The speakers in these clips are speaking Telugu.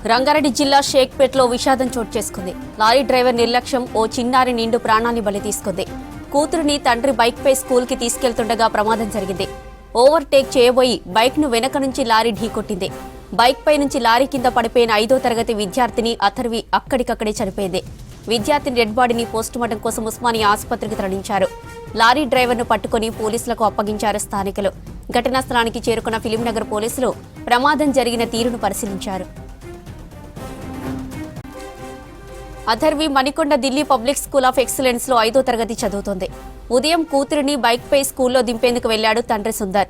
రంగారెడ్డి జిల్లా షేక్పేట్లో విషాదం చోటు చేసుకుంది. లారీ డ్రైవర్ నిర్లక్ష్యం ఓ చిన్నారి నిండు ప్రాణాన్ని బలి తీసుకుంది. కూతురిని తండ్రి బైక్పై స్కూల్కి తీసుకెళ్తుండగా ప్రమాదం జరిగింది. ఓవర్టేక్ చేయబోయి బైక్ను వెనక నుంచి లారీ ఢీకొట్టింది. బైక్పై నుంచి లారీ కింద పడిపోయిన 5వ తరగతి విద్యార్థిని అథర్వి అక్కడికక్కడే చనిపోయింది. విద్యార్థిని డెడ్ బాడీని పోస్టుమార్టం కోసం ఉస్మానియా ఆసుపత్రికి తరలించారు. లారీ డ్రైవర్ను పట్టుకుని పోలీసులకు అప్పగించారు స్థానికులు. ఘటనా స్థలానికి చేరుకున్న ఫిలింనగర్ పోలీసులు ప్రమాదం జరిగిన తీరును పరిశీలించారు. Atharvi Manikonda Delhi public school of excellence లో 5వ తరగతి చదువుతోంది. ఉదయం కూతురిని బైక్పై స్కూల్లో దింపేందుకు వెళ్లాడు తండ్రి సుందర్.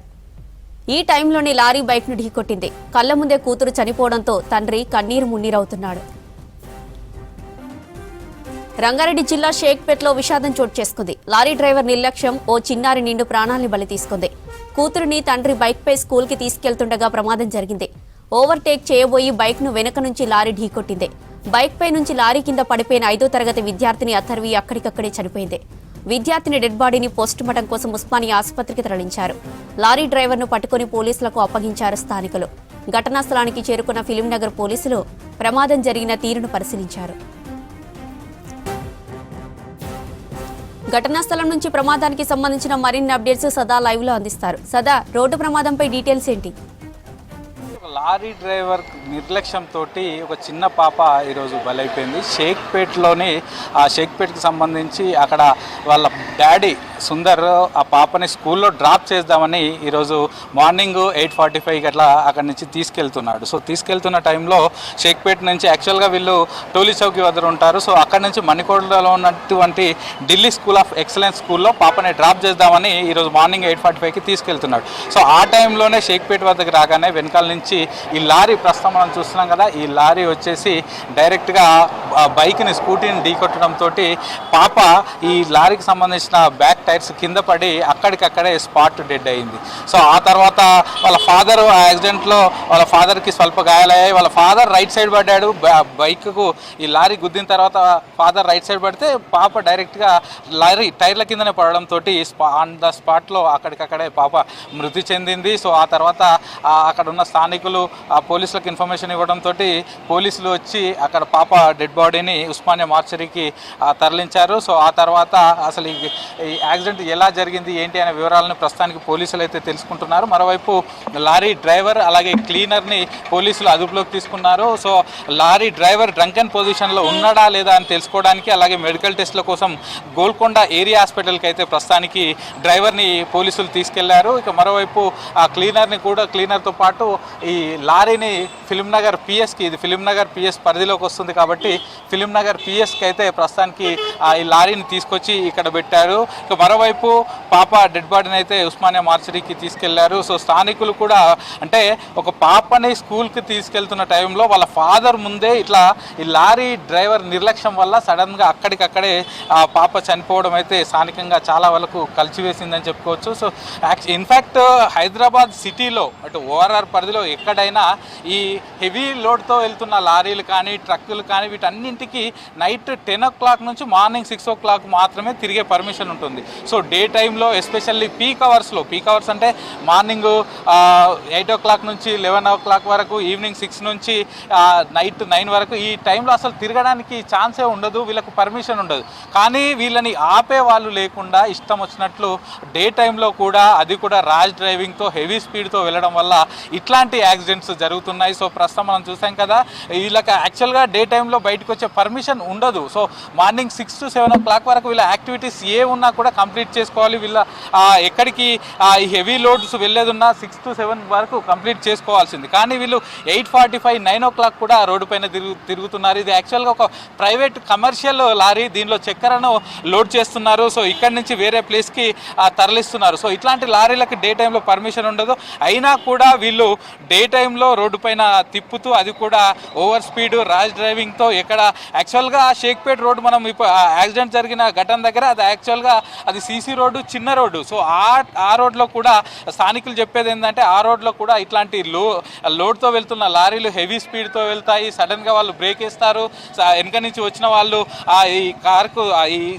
ఈ టైంలోనే లారీ బైక్ను ఢీకొట్టింది. కళ్ల ముందే కూతురు చనిపోవడంతో తండ్రి కన్నీరు మున్నీరవుతున్నాడు. రంగారెడ్డి జిల్లా షేక్పేట్లో విషాదం చోటు చేసుకుంది. లారీ డ్రైవర్ నిర్లక్ష్యం ఓ చిన్నారి నిండు ప్రాణాల్ని బలి తీసుకుంది. కూతురిని తండ్రి బైక్పై స్కూల్కి తీసుకెళ్తుండగా ప్రమాదం జరిగింది. ఓవర్టేక్ చేయబోయి బైక్ను వెనక నుంచి లారీ ఢీకొట్టింది. బైక్పై నుంచి లారీ కింద పడిపోయిన 5వ తరగతి విద్యార్థిని అథర్వి అక్కడికక్కడే చనిపోయింది. విద్యార్థిని డెడ్ బాడీని పోస్టుమార్టం కోసం ఉస్మానియా ఆసుపత్రికి తరలించారు. లారీ డ్రైవర్ను పట్టుకుని పోలీసులకు అప్పగించారు స్థానికులు. ఘటనా స్థలానికి చేరుకున్న ఫిలింనగర్ పోలీసులు ప్రమాదం జరిగిన తీరును పరిశీలించారు. ఘటనా స్థలం నుంచి ప్రమాదానికి సంబంధించిన మరిన్ని అప్డేట్స్ సదా లైవ్ లో అందిస్తారు. సదా, రోడ్డు ప్రమాదంపై డీటెయిల్స్ ఏంటి? లారీ డ్రైవర్ నిర్లక్ష్యంతో ఒక చిన్న పాప ఈరోజు బలైపోయింది. షేక్పేట్లోని ఆ షేక్పేట్కి సంబంధించి అక్కడ వాళ్ళ డాడీ సుందర్ ఆ పాపని స్కూల్లో డ్రాప్ చేద్దామని ఈరోజు మార్నింగ్ 8:45 అట్లా అక్కడి నుంచి తీసుకెళ్తున్నాడు. సో తీసుకెళ్తున్న టైంలో షేక్పేట్ నుంచి యాక్చువల్గా వీళ్ళు టోలీ చౌకీ వద్ద ఉంటారు. సో అక్కడి నుంచి మణికొండలో ఉన్నటువంటి ఢిల్లీ స్కూల్ ఆఫ్ ఎక్సలెన్స్ స్కూల్లో పాపని డ్రాప్ చేద్దామని ఈరోజు మార్నింగ్ 8:45కి తీసుకెళ్తున్నాడు. సో ఆ టైంలోనే షేక్పేట్ వద్దకు రాగానే వెనకాల నుంచి ఈ లారీ, ప్రస్తుతం మనం చూస్తున్నాం కదా, ఈ లారీ వచ్చేసి డైరెక్ట్గా బైక్ని, స్కూటీని ఢీకొట్టడంతో పాప ఈ లారీకి సంబంధించిన బ్యాక్ టైర్స్ కింద పడి అక్కడికక్కడే స్పాట్ డెడ్ అయింది. సో ఆ తర్వాత వాళ్ళ ఫాదర్ ఆ యాక్సిడెంట్లో వాళ్ళ ఫాదర్కి స్వల్ప గాయాలయ్యాయి. వాళ్ళ ఫాదర్ రైట్ సైడ్ పడ్డాడు. బైక్కు ఈ లారీ గుద్దిన తర్వాత ఫాదర్ రైట్ సైడ్ పడితే పాప డైరెక్ట్గా లారీ టైర్ల కిందనే పడడంతో ఆన్ ద స్పాట్లో అక్కడికక్కడే పాప మృతి చెందింది. సో ఆ తర్వాత అక్కడ ఉన్న స్థానికులు పోలీసులకు ఇన్ఫర్మేషన్ ఇవ్వడంతో పోలీసులు వచ్చి అక్కడ పాప డెడ్ బాడీని ఉస్మానియా మార్చరీకి తరలించారు. సో ఆ తర్వాత అసలు ఈ యాక్సిడెంట్ ఎలా జరిగింది ఏంటి అనే వివరాలను ప్రస్తుతానికి పోలీసులు అయితే తెలుసుకుంటున్నారు. మరోవైపు లారీ డ్రైవర్ అలాగే క్లీనర్ని పోలీసులు అదుపులోకి తీసుకున్నారు. సో లారీ డ్రైవర్ డ్రంకెన్ పొజిషన్లో ఉన్నాడా లేదా అని తెలుసుకోవడానికి అలాగే మెడికల్ టెస్ట్ల కోసం గోల్కొండ ఏరియా హాస్పిటల్కి అయితే ప్రస్తుతానికి డ్రైవర్ని పోలీసులు తీసుకెళ్లారు. ఇక మరోవైపు ఆ క్లీనర్తో పాటు ఈ లారీని ఫిలింనగర్ పిఎస్కి, ఇది ఫిలింనగర్ పిఎస్ పరిధిలోకి వస్తుంది కాబట్టి ఫిలింనగర్ పిఎస్కి అయితే ప్రస్తుతానికి ఈ లారీని తీసుకొచ్చి ఇక్కడ పెట్టారు. ఇక మరోవైపు పాప డెడ్ బాడీని అయితే ఉస్మానియా మార్చరీకి తీసుకెళ్లారు. సో స్థానికులు కూడా, అంటే ఒక పాపని స్కూల్కి తీసుకెళ్తున్న టైంలో వాళ్ళ ఫాదర్ ముందే ఇట్లా ఈ లారీ డ్రైవర్ నిర్లక్ష్యం వల్ల సడన్గా అక్కడికక్కడే ఆ పాప చనిపోవడం అయితే స్థానికంగా చాలా వరకు కలిసివేసిందని చెప్పుకోవచ్చు. సో ఇన్ఫ్యాక్ట్ హైదరాబాద్ సిటీలో అటు ఓఆర్ఆర్ పరిధిలో ఎక్కడైనా ఈ హెవీ లోడ్తో వెళ్తున్న లారీలు కానీ ట్రక్కులు కానీ వీటన్నింటికి నైట్ 10 o'clock నుంచి మార్నింగ్ 6 o'clock మాత్రమే తిరిగే పర్మిషన్ ఉంటుంది. సో డే టైంలో ఎస్పెషల్లీ పీక్ అవర్స్ అంటే మార్నింగ్ 8 o'clock నుంచి 11 o'clock వరకు, ఈవినింగ్ 6 నుంచి నైట్ 9 వరకు ఈ టైంలో అసలు తిరగడానికి ఛాన్సే ఉండదు, వీళ్ళకు పర్మిషన్ ఉండదు. కానీ వీళ్ళని ఆపే వాళ్ళు లేకుండా ఇష్టం వచ్చినట్లు డే టైంలో కూడా, అది కూడా ర్యాష్ డ్రైవింగ్తో హెవీ స్పీడ్తో వెళ్ళడం వల్ల ఇట్లాంటి యాక్సిడెంట్స్ జరుగుతున్నాయి. సో ప్రస్తుతం మనం చూసాం కదా, వీళ్ళకి యాక్చువల్గా డే టైంలో బయటకు వచ్చే పర్మిషన్ ఉండదు. సో మార్నింగ్ 6 to 7 o'clock వరకు వీళ్ళ యాక్టివిటీస్ ఏ ఉన్నా కూడా కంప్లీట్ చేసుకోవాలి. వీళ్ళ ఎక్కడికి ఈ హెవీ లోడ్స్ వెళ్ళేది ఉన్నా 6 to 7 వరకు కంప్లీట్ చేసుకోవాల్సింది. కానీ వీళ్ళు 8:45, 9 o'clock కూడా రోడ్డు పైన తిరుగుతున్నారు. ఇది యాక్చువల్గా ఒక ప్రైవేట్ కమర్షియల్ లారీ, దీనిలో చక్కెరను లోడ్ చేస్తున్నారు. సో ఇక్కడి నుంచి వేరే ప్లేస్కి తరలిస్తున్నారు. సో ఇట్లాంటి లారీలకు డే టైంలో పర్మిషన్ ఉండదు. అయినా కూడా వీళ్ళు డే టైంలో రోడ్డు పైన తిప్పుతూ, అది కూడా ఓవర్ స్పీడ్ ర్యాష్ డ్రైవింగ్తో, ఎక్కడ యాక్చువల్గా షేక్పేట్ రోడ్డు మనం ఇప్పుడు యాక్సిడెంట్ జరిగిన ఘటన దగ్గర అది యాక్చువల్గా అది సీసీ రోడ్డు, చిన్న రోడ్డు. సో ఆ రోడ్లో కూడా స్థానికులు చెప్పేది ఏంటంటే ఆ రోడ్లో కూడా ఇట్లాంటి లోడ్తో వెళ్తున్న లారీలు హెవీ స్పీడ్తో వెళ్తాయి. సడన్గా వాళ్ళు బ్రేక్ వేస్తారు, వెనక నుంచి వచ్చిన వాళ్ళు ఈ కార్కు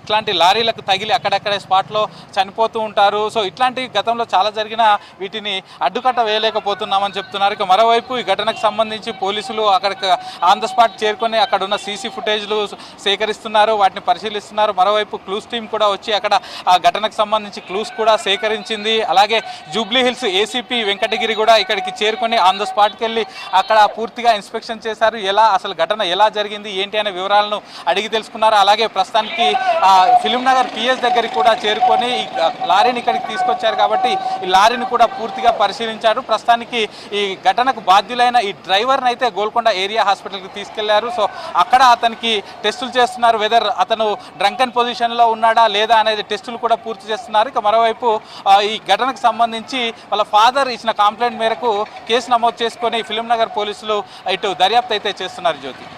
ఇట్లాంటి లారీలకు తగిలి అక్కడక్కడే స్పాట్లో చనిపోతూ ఉంటారు. సో ఇట్లాంటి గతంలో చాలా జరిగిన వీటిని అడ్డుకట్ట వేయలేకపోతున్నామని చెప్తున్నారు. ఇక మరోవైపు ఈ ఘటనకు సంబంధించి పోలీసులు అక్కడికి ఆన్ ద స్పాట్ చేరుకొని అక్కడ ఉన్న సీసీ ఫుటేజ్లు సేకరిస్తున్నారు, వాటిని పరిశీలిస్తున్నారు. మరోవైపు క్లూస్ టీం కూడా వచ్చి అక్కడ ఆ ఘటనకు సంబంధించి క్లూస్ కూడా సేకరించింది. అలాగే జూబ్లీ హిల్స్ ఏసీపీ వెంకటగిరి కూడా ఇక్కడికి చేరుకొని ఆన్ ద స్పాట్కి వెళ్ళి అక్కడ పూర్తిగా ఇన్స్పెక్షన్ చేశారు. అసలు ఘటన ఎలా జరిగింది ఏంటి అనే వివరాలను అడిగి తెలుసుకున్నారు. అలాగే ప్రస్తుతానికి ఫిలిం నగర్ పిఎస్ దగ్గరికి కూడా చేరుకొని ఈ లారీని ఇక్కడికి తీసుకొచ్చారు కాబట్టి ఈ లారీని కూడా పూర్తిగా పరిశీలించారు. ప్రస్తుతానికి ఈ ఘటనకు బాధ్యులైన ఈ డ్రైవర్ని అయితే గోల్కొండ ఏరియా హాస్పిటల్కి తీసుకెళ్లారు. సో అక్కడ అతనికి టెస్టులు చేస్తున్నారు. వెదర్ అతను డ్రంకన్ పొజిషన్లో ఉన్నాడా లేదా అనేది టెస్టులు కూడా పూర్తి చేస్తున్నారు. ఇక మరోవైపు ఈ ఘటనకు సంబంధించి వాళ్ళ ఫాదర్ ఇచ్చిన కంప్లైంట్ మేరకు కేసు నమోదు చేసుకొని ఫిలిం నగర్ పోలీసులు ఇటు దర్యాప్తు అయితే చేస్తున్నారు. జ్యోతి.